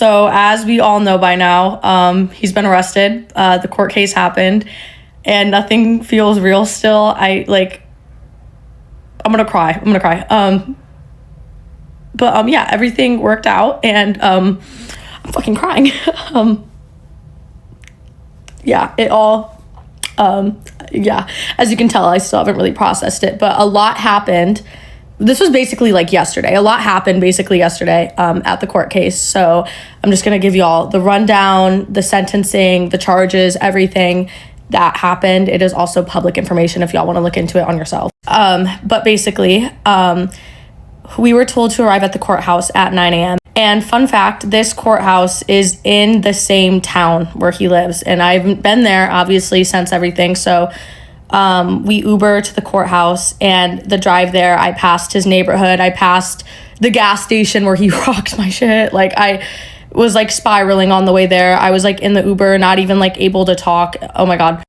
So as we all know by now, he's been arrested. The court case happened and nothing feels real still. I'm gonna cry. But yeah, everything worked out and I'm fucking crying. Yeah, it all, yeah, as you can tell, I still haven't really processed it, but a lot happened. This was basically like yesterday. A lot happened basically yesterday at the court case. So I'm just going to give you all the rundown, the sentencing, the charges, everything that happened. It is also public information if y'all want to look into it on yourself. But basically, we were told to arrive at the courthouse at 9 a.m. And fun fact, this courthouse is in the same town where he lives. And I've been there, obviously, since everything. So we Uber to the courthouse, and the drive there, I passed his neighborhood. I passed the gas station where he rocks my shit. Like, I was like spiraling on the way there. I was like in the Uber, not even like able to talk. Oh my God.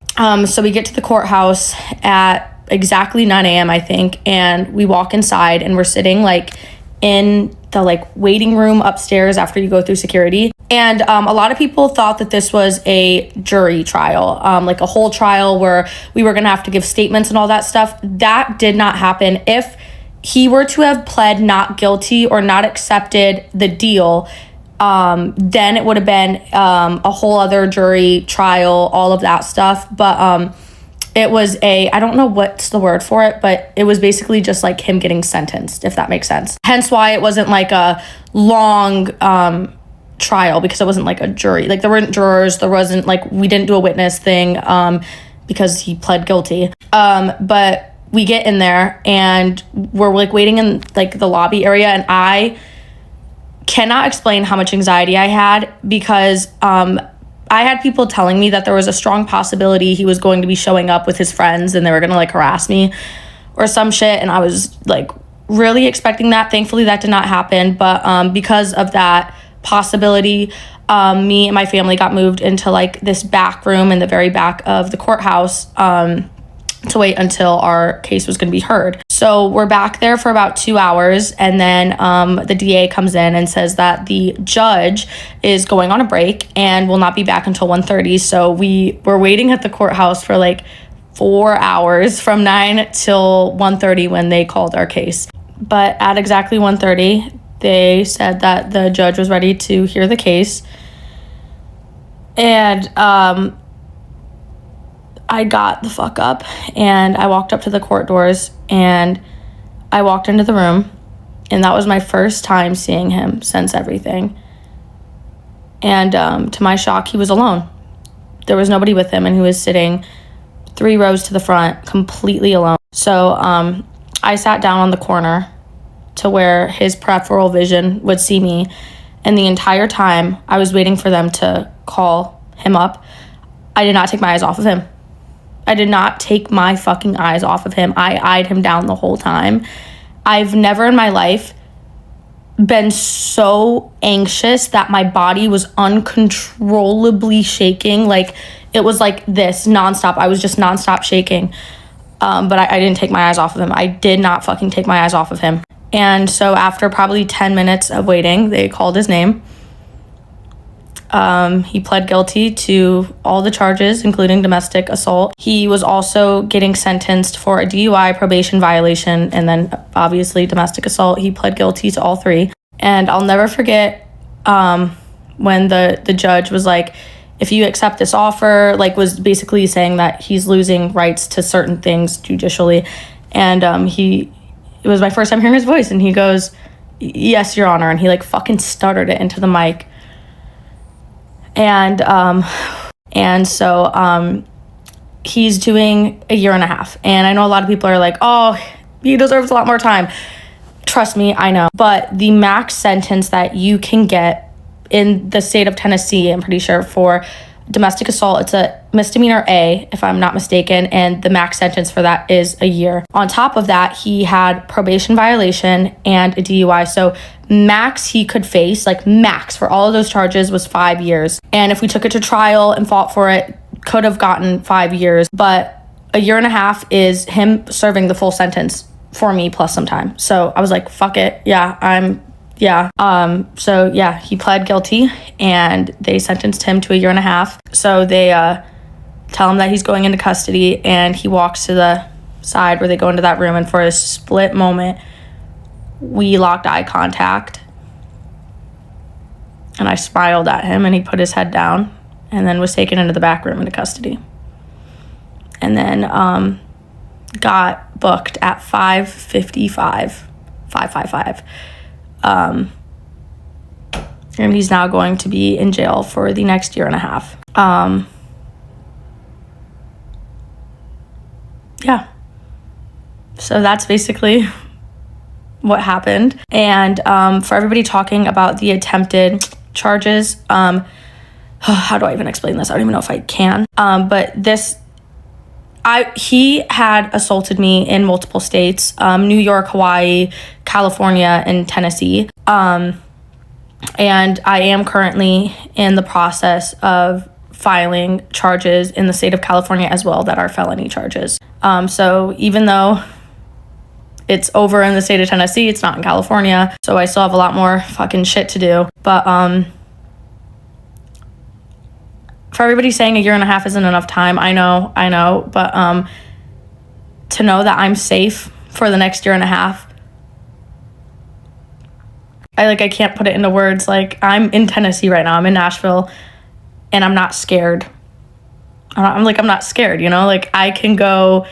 So we get to the courthouse at exactly 9 a.m. I think. And we walk inside and we're sitting like in the like waiting room upstairs after you go through security. And a lot of people thought that this was a jury trial, like a whole trial where we were going to have to give statements and all that stuff. That did not happen. If he were to have pled not guilty or not accepted the deal, then it would have been a whole other jury trial, all of that stuff. But it was I don't know what's the word for it, but it was basically just like him getting sentenced, if that makes sense. Hence why it wasn't like a long trial, because it wasn't like a jury. Like, there weren't jurors, there wasn't like, we didn't do a witness thing because he pled guilty. But we get in there and we're like waiting in like the lobby area, and I cannot explain how much anxiety I had, because I had people telling me that there was a strong possibility he was going to be showing up with his friends and they were going to like harass me or some shit. And I was like really expecting that. Thankfully, that did not happen. But because of that possibility, me and my family got moved into like this back room in the very back of the courthouse to wait until our case was going to be heard. So we're back there for about 2 hours, and then the DA comes in and says that the judge is going on a break and will not be back until 1:30. So we were waiting at the courthouse for like 4 hours from 9 till 1:30 when they called our case. But at exactly 1:30, they said that the judge was ready to hear the case. And I got the fuck up and I walked up to the court doors and I walked into the room, and that was my first time seeing him since everything. And to my shock, he was alone. There was nobody with him, and he was sitting 3 rows to the front, completely alone. So I sat down on the corner to where his peripheral vision would see me, and the entire time I was waiting for them to call him up, I did not take my eyes off of him. I did not take my fucking eyes off of him. I eyed him down the whole time. I've never in my life been so anxious that my body was uncontrollably shaking. Like, it was like this nonstop. I was just nonstop shaking. But I didn't take my eyes off of him. I did not fucking take my eyes off of him. And so after probably 10 minutes of waiting, they called his name. He pled guilty to all the charges, including domestic assault. He was also getting sentenced for a DUI, probation violation, and then obviously domestic assault. He pled guilty to all 3. And I'll never forget when the judge was like, if you accept this offer, like, was basically saying that he's losing rights to certain things judicially. And it was my first time hearing his voice, and he goes, "Yes, Your Honor." And he like fucking stuttered it into the mic. And so he's doing a 1.5 years. And I know a lot of people are like, oh, he deserves a lot more time. Trust me, I know. But the max sentence that you can get in the state of Tennessee, I'm pretty sure, for domestic assault, it's a misdemeanor A, if I'm not mistaken, and the max sentence for that is a year. On top of that, he had probation violation and a DUI. So max he could face, like max for all of those charges, was 5 years. And if we took it to trial and fought for it, could have gotten 5 years. But a 1.5 years is him serving the full sentence for me plus some time. So I was like, fuck it. Yeah, I'm yeah. So yeah, he pled guilty and they sentenced him to 1.5 years. So they tell him that he's going into custody, and he walks to the side where they go into that room, and for a split moment we locked eye contact, and I smiled at him, and he put his head down and then was taken into the back room into custody, and then got booked at 5:55 and he's now going to be in jail for the next 1.5 years. Yeah. So that's basically what happened. And for everybody talking about the attempted charges, how do I even explain this? I don't even know if I can. But he had assaulted me in multiple states, New York, Hawaii, California, and Tennessee. And I am currently in the process of filing charges in the state of California as well that are felony charges. So even though it's over in the state of Tennessee, it's not in California, so I still have a lot more fucking shit to do. But for everybody saying 1.5 years isn't enough time, I know, but to know that I'm safe for the next 1.5 years, I can't put it into words. Like, I'm in Tennessee right now, I'm in Nashville, and I'm not scared. I'm not scared, you know? Like, I could go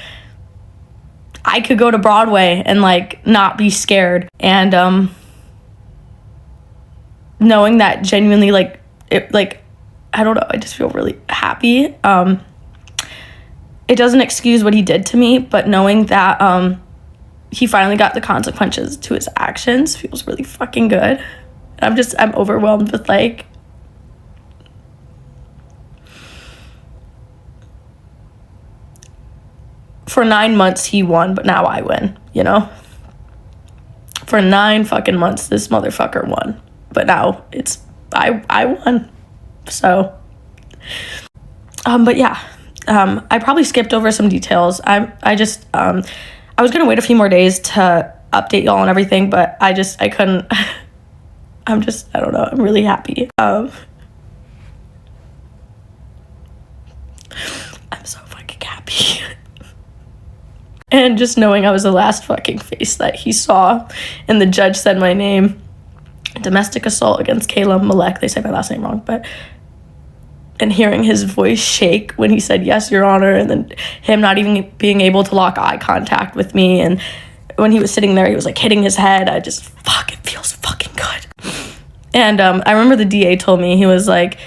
to Broadway and not be scared. And knowing that genuinely, I don't know, I just feel really happy. It doesn't excuse what he did to me, but knowing that he finally got the consequences to his actions feels really fucking good. I'm overwhelmed with for 9 months he won, but now I win, you know? For 9 fucking months this motherfucker won, but now I won. So but yeah, I probably skipped over some details. I was gonna wait a few more days to update y'all and everything, but I couldn't. I don't know, I'm really happy. I'm so fucking happy. And just knowing I was the last fucking face that he saw, and the judge said my name, domestic assault against Kayla Malek, they say my last name wrong, and hearing his voice shake when he said, "Yes, Your Honor," and then him not even being able to lock eye contact with me, and when he was sitting there, he was hitting his head. It feels fucking good. And I remember the DA told me, he was like,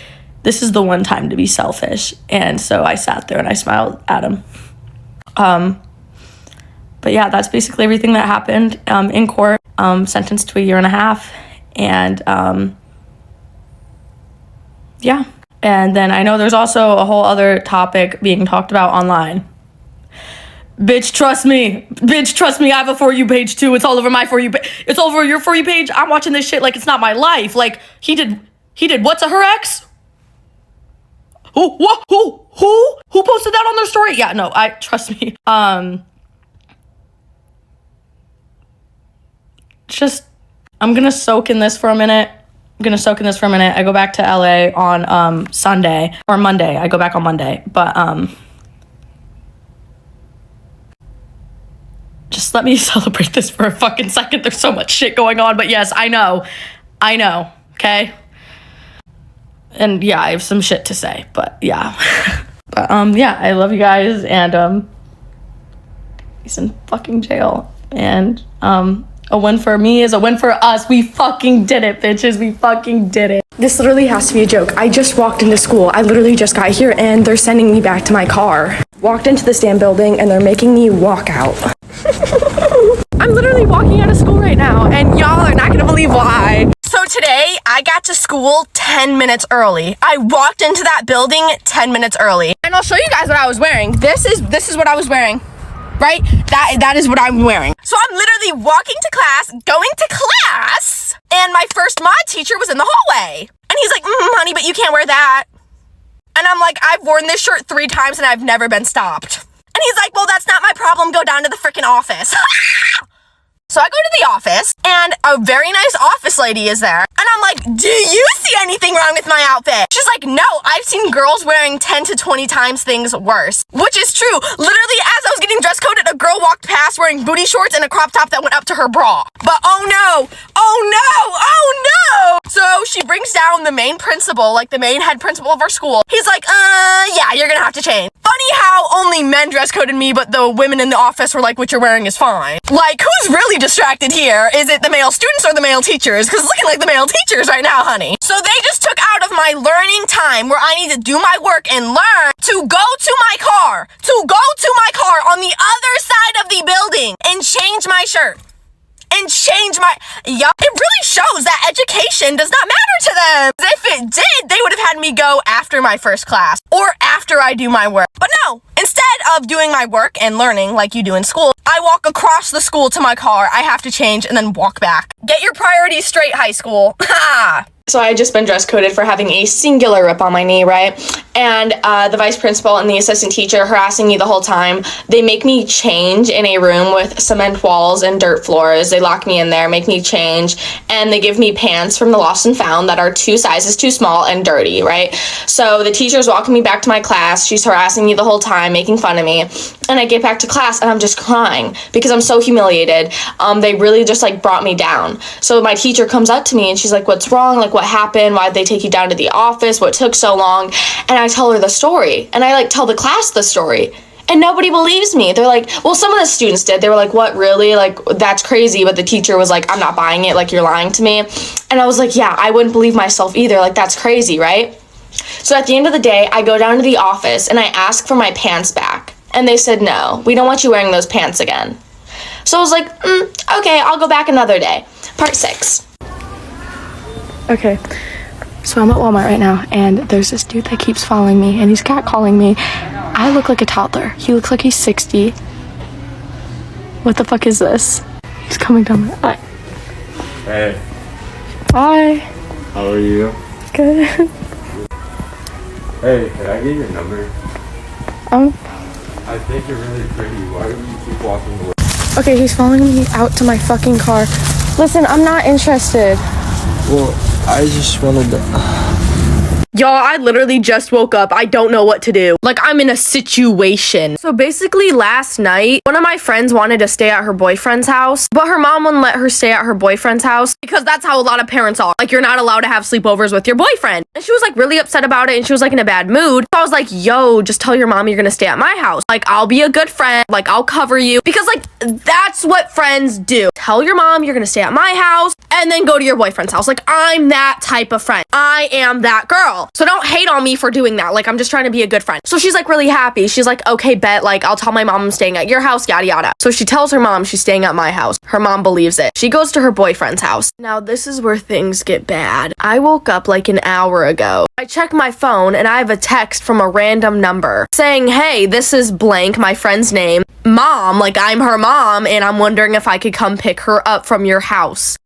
"This is the one time to be selfish," and so I sat there and I smiled at him. But yeah, that's basically everything that happened in court. Sentenced to 1.5 years, and yeah. And then I know there's also a whole other topic being talked about online. Bitch, trust me. I have a For You page too. It's all over my For You page. It's all over your For You page. I'm watching this shit like it's not my life. Like, he did what's a her ex? Who posted that on their story? Yeah, no, trust me. I'm gonna soak in this for a minute. I go back to LA on Sunday or Monday. I go back on Monday. But just let me celebrate this for a fucking second. There's so much shit going on. But yes, I know. Okay? And yeah, I have some shit to say. But yeah. But yeah, I love you guys, and he's in fucking jail. And a win for me is a win for us. We fucking did it, bitches. We fucking did it. This literally has to be a joke. I just walked into school. I literally just got here and they're sending me back to my car. Walked into the stand building and they're making me walk out. I'm literally walking out of school right now, and y'all are not gonna believe why. So today, I got to school 10 minutes early. I walked into that building 10 minutes early. And I'll show you guys what I was wearing. This is what I was wearing. Right? That is what I'm wearing. So I'm literally walking to class, going to class, and my first mod teacher was in the hallway. And he's like, honey, but you can't wear that. And I'm like, I've worn this shirt 3 times and I've never been stopped. And he's like, well, that's not my problem. Go down to the freaking office. So I go to the office, and a very nice office lady is there. And I'm like, do you see anything wrong with my outfit? She's like, no, I've seen girls wearing 10 to 20 times things worse. Which is true. Literally, as I was getting dress coded, a girl walked past wearing booty shorts and a crop top that went up to her bra. But oh no! Oh no! Oh no! So she brings down the main principal, like the main head principal of our school. He's like, yeah, you're gonna have to change. Funny how only men dress coded me, but the women in the office were like, what you're wearing is fine. Like, who's really distracted here? Is it the male students or the male teachers? Because it's looking like the male teachers right now, honey. So they just took out of my learning time where I need to do my work and learn to go to my car, on the other side of the building and change my shirt. And change my, yup, it really shows that education does not matter to them. If it did, they would have had me go after my first class or after I do my work. But no, instead of doing my work and learning like you do in school, I walk across the school to my car. I have to change and then walk back. Get your priorities straight, high school. Ha! So I had just been dress coded for having a singular rip on my knee, right? And the vice principal and the assistant teacher harassing me the whole time. They make me change in a room with cement walls and dirt floors. They lock me in there, make me change, and they give me pants from the Lost and Found that are 2 sizes too small and dirty, right? So the teacher's walking me back to my class. She's harassing me the whole time, making fun of me. And I get back to class and I'm just crying because I'm so humiliated. They really just like brought me down. So my teacher comes up to me and she's like, what's wrong? Like, what happened? Why'd they take you down to the office? What took so long? And I tell her the story, and I like tell the class the story, and nobody believes me. They're like, well, some of the students did. They were like, what, really? Like, that's crazy. But the teacher was like, I'm not buying it. Like, you're lying to me. And I was like, yeah, I wouldn't believe myself either. Like, that's crazy, right? So at the end of the day, I go down to the office and I ask for my pants back, and they said, no, we don't want you wearing those pants again. So I was like, okay, I'll go back another day. Part 6. Okay, so I'm at Walmart right now, and there's this dude that keeps following me, and he's catcalling me. I look like a toddler. He looks like he's 60. What the fuck is this? He's coming down my eye. Hey. Hi. How are you? Good. Hey, can I get your number? I think you're really pretty. Why do you keep walking away? Okay, he's following me out to my fucking car. Listen, I'm not interested. Well, I just wanted to... Y'all, I literally just woke up. I don't know what to do. Like, I'm in a situation. So basically last night, one of my friends wanted to stay at her boyfriend's house, but her mom wouldn't let her stay at her boyfriend's house because that's how a lot of parents are. Like, you're not allowed to have sleepovers with your boyfriend. And she was like really upset about it, and she was like in a bad mood. So I was like, yo, just tell your mom you're gonna stay at my house. Like, I'll be a good friend. Like, I'll cover you. Because like, that's what friends do. Tell your mom you're gonna stay at my house and then go to your boyfriend's house. Like, I'm that type of friend. I am that girl. So don't hate on me for doing that. Like, I'm just trying to be a good friend. So she's like really happy. She's like, okay, bet. Like, I'll tell my mom I'm staying at your house, yada yada. So she tells her mom she's staying at my house. Her mom believes it. She goes to her boyfriend's house. Now this is where things get bad. I woke up like an hour ago. I check my phone and I have a text from a random number saying, hey, this is blank, my friend's name. Mom, like I'm her mom, and I'm wondering if I could come pick her up from your house.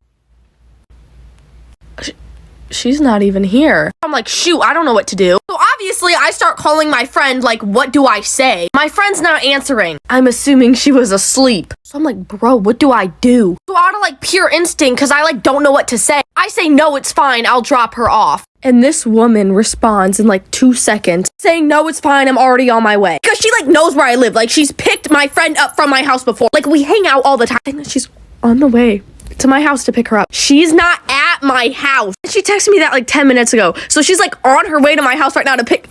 She's not even here. I'm like, shoot, I don't know what to do. So obviously I start calling my friend, like, what do I say? My friend's not answering. I'm assuming she was asleep. So I'm like, bro, what do I do? So out of like pure instinct, because I like don't know what to say, I say, no, it's fine, I'll drop her off. And this woman responds in like 2 seconds saying, no, it's fine, I'm already on my way. Because she like knows where I live. Like, she's picked my friend up from my house before. Like, we hang out all the time. And she's on the way to my house to pick her up. She's not at my house. She texted me that like 10 minutes ago. So she's like on her way to my house right now to pick.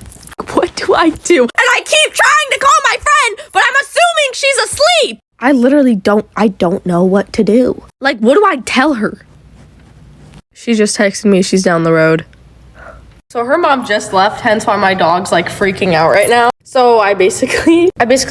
What do I do? And I keep trying to call my friend, but I'm assuming she's asleep. I literally don't know what to do. Like, what do I tell her? She just texted me she's down the road. So her mom just left, hence why my dog's like freaking out right now. So I basically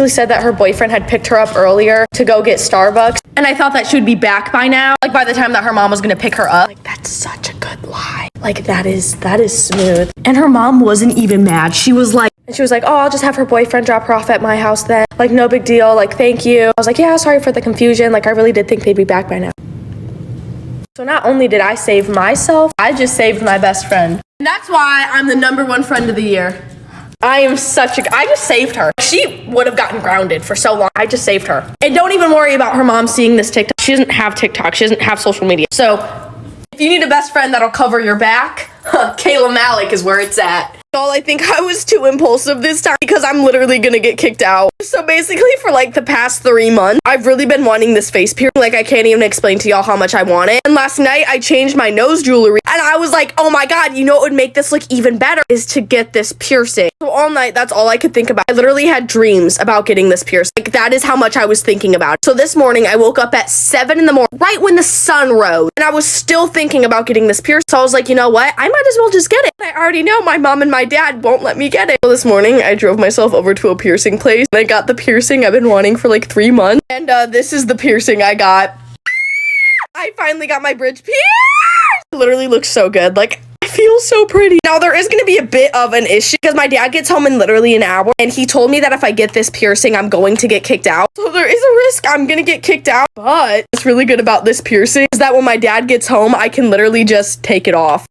said that her boyfriend had picked her up earlier to go get Starbucks, and I thought that she would be back by now, like by the time that her mom was gonna pick her up. Like, that's such a good lie. Like, that is smooth. And her mom wasn't even mad. She was like, oh, I'll just have her boyfriend drop her off at my house then. Like, no big deal. Like, thank you. I was like, yeah, sorry for the confusion. Like, I really did think they'd be back by now. So not only did I save myself, I just saved my best friend. And that's why I'm the #1 friend of the year. I just saved her. She would have gotten grounded for so long. I just saved her. And don't even worry about her mom seeing this TikTok. She doesn't have TikTok. She doesn't have social media. So if you need a best friend that'll cover your back, Kayla Malik is where it's at. I think I was too impulsive this time because I'm literally gonna get kicked out. So basically for like the past 3 months, I've really been wanting this face piercing. Like I can't even explain to y'all how much I want it. And last night I changed my nose jewelry and I was like, oh my God, you know what would make this look even better is to get this piercing. So all night, that's all I could think about. I literally had dreams about getting this piercing. Like that is how much I was thinking about it. So this morning I woke up at 7 in the morning, right when the sun rose, and I was still thinking about getting this piercing. So I was like, you know what? I might as well just get it. I already know my mom and my dad won't let me get it. So this morning I drove myself over to a piercing place and I got the piercing I've been wanting for like 3 months. And this is the piercing I got. I finally got my bridge pierced. It literally looks so good. Like I feel so pretty. Now there is going to be a bit of an issue because my dad gets home in literally an hour and he told me that if I get this piercing, I'm going to get kicked out. So there is a risk I'm going to get kicked out. But what's really good about this piercing is that when my dad gets home, I can literally just take it off.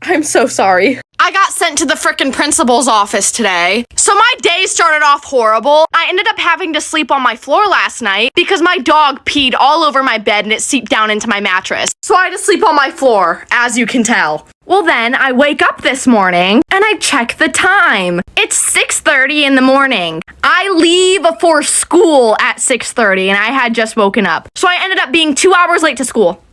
I'm so sorry. I got sent to the frickin' principal's office today. So my day started off horrible. I ended up having to sleep on my floor last night because my dog peed all over my bed and it seeped down into my mattress. So I had to sleep on my floor, as you can tell. Well then, I wake up this morning and I check the time. It's 6:30 in the morning. I leave for school at 6:30 and I had just woken up. So I ended up being 2 hours late to school.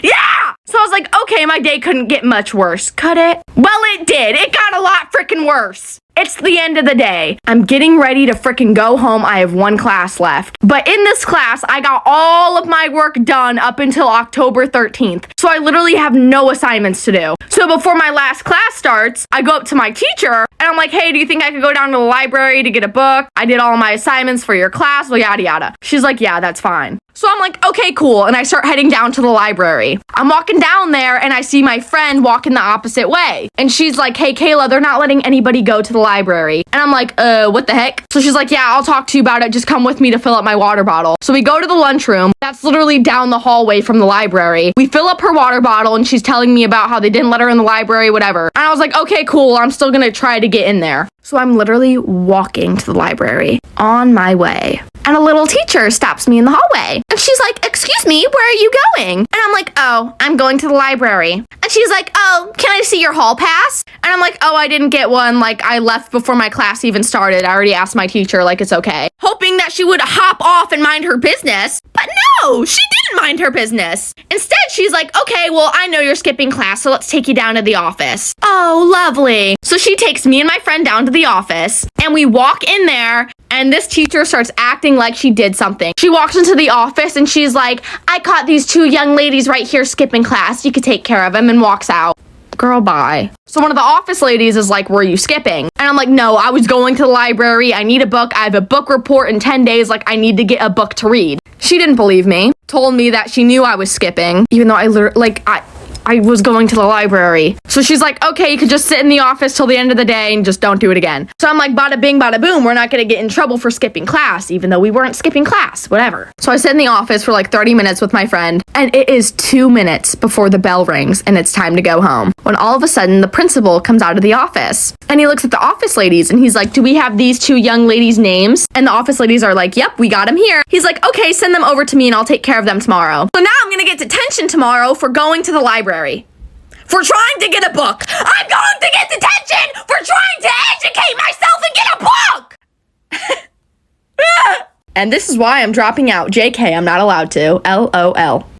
Yeah! So I was like, okay, my day couldn't get much worse. Could it? Well, it did. It got a lot frickin' worse. It's the end of the day. I'm getting ready to frickin' go home. I have 1 class left. But in this class, I got all of my work done up until October 13th. So I literally have no assignments to do. So before my last class starts, I go up to my teacher and I'm like, hey, do you think I could go down to the library to get a book? I did all of my assignments for your class, well, yada, yada. She's like, yeah, that's fine. So I'm like, okay, cool. And I start heading down to the library. I'm walking down there and I see my friend walking the opposite way. And she's like, hey, Kayla, they're not letting anybody go to the library. And I'm like, what the heck? So she's like, yeah, I'll talk to you about it. Just come with me to fill up my water bottle. So we go to the lunchroom. That's literally down the hallway from the library. We fill up her water bottle and she's telling me about how they didn't let her in the library, whatever. And I was like, okay, cool. I'm still gonna try to get in there. So I'm literally walking to the library on my way. And a little teacher stops me in the hallway. And she's like, excuse me, where are you going? And I'm like, oh, I'm going to the library. And she's like, oh, can I see your hall pass? And I'm like, oh, I didn't get one. Like, I left before my class even started. I already asked my teacher, like, it's okay. Hoping that she would hop off and mind her business. But no, she didn't mind her business. Instead, she's like, okay, well, I know you're skipping class, so let's take you down to the office. Oh, lovely. So she takes me and my friend down to the office, and we walk in there, and this teacher starts acting like she did something. She walks into the office and she's like, I caught these 2 young ladies right here skipping class. You could take care of them, and walks out. Girl, bye. So one of the office ladies is like, were you skipping? And I'm like, no, I was going to the library. I need a book. I have a book report in 10 days. Like, I need to get a book to read. She didn't believe me. Told me that she knew I was skipping, even though I was going to the library. So she's like, okay, you could just sit in the office till the end of the day and just don't do it again. So I'm like, bada bing, bada boom. We're not going to get in trouble for skipping class, even though we weren't skipping class, whatever. So I sit in the office for like 30 minutes with my friend, and it is 2 minutes before the bell rings and it's time to go home, when all of a sudden the principal comes out of the office and he looks at the office ladies and he's like, do we have these 2 young ladies' names? And the office ladies are like, yep, we got them here. He's like, okay, send them over to me and I'll take care of them tomorrow. So now I'm going to get detention tomorrow for going to the library. For trying to get a book. I'm going to get detention for trying to educate myself and get a book! And this is why I'm dropping out. JK, I'm not allowed to. LOL.